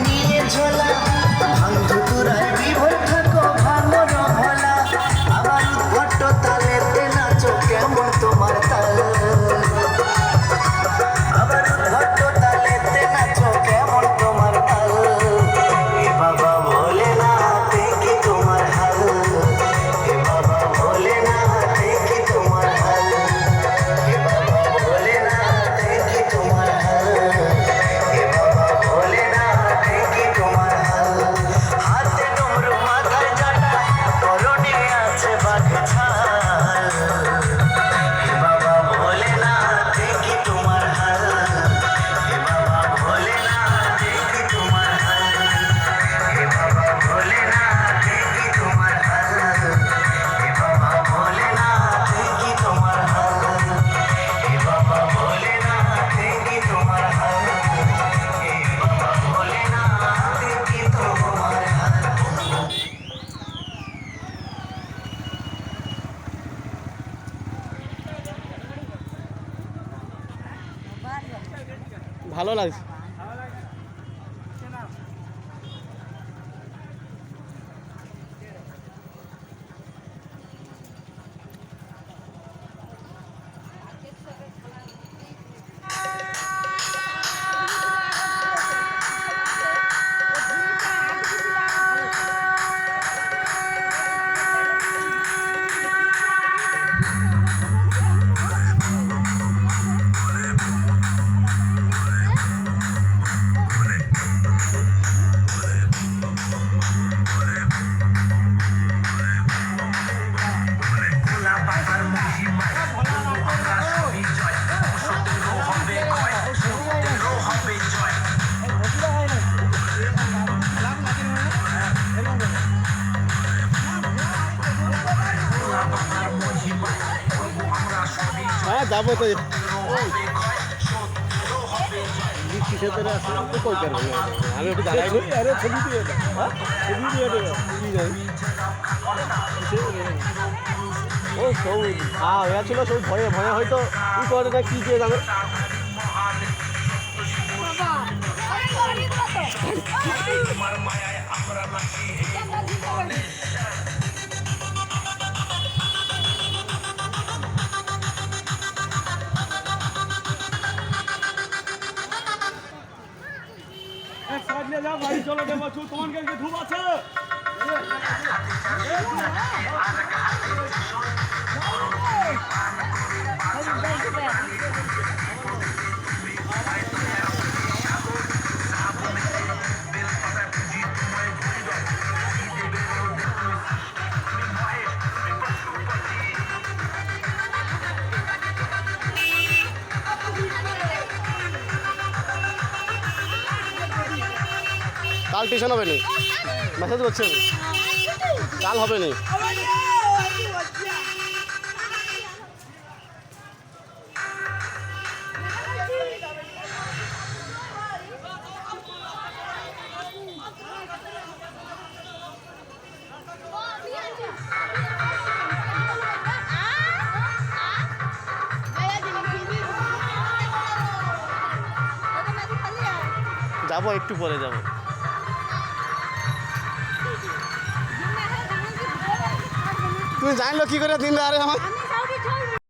নিয়ে ঝোলা ভাঙু তোরায় বিভোর থাকো ভাঙর ভোলা আবার উদ্ভট তালেতে নাচো কেমন তোমার তাল আবার উদ্ভট তালেতে নাচো কেমন তোমার তাল এ বাবা বলে না দেখি তোমার হাল এ বাবা বলে না দেখি তোমার হাল এ বাবা বলে না দেখি তোমার হাল এ বাবা বলে না দেখি তোমার হাল হাতে ডমরু মাথায় জাটা পরনে আছে বাঘ ছাল এ বাবা বলে না দেখি তোমার হাল এ বাবা বলে না দেখি তোমার হাল এ বাবা বলে না দেখি তোমার হাল এ বাবা বলে না দেখি তোমার হাল এ বাবা বলে না দেখি তোমার হাল এ বাবা বলে না দেখি তোমার হাল ভালো লাগছে। হ্যাঁ যাবো তো আমি একটু দাঁড়াইনি আরে ছবি দিয়ে ছবি দিয়ে ও সৌ হ্যাঁ হয়ে ছিল সব ভয়ে ভয়ে হয়তো ই করে না কি দিয়ে যাবে যাও বাড়ি চলে দেবো তোমার কাছে ধূপ আছে কাল টিউশন হবে নি মেসেজ করছে কাল হবে নি যাবো একটু পরে যাবো তুমি জানলো কি করে দিন আরে আমার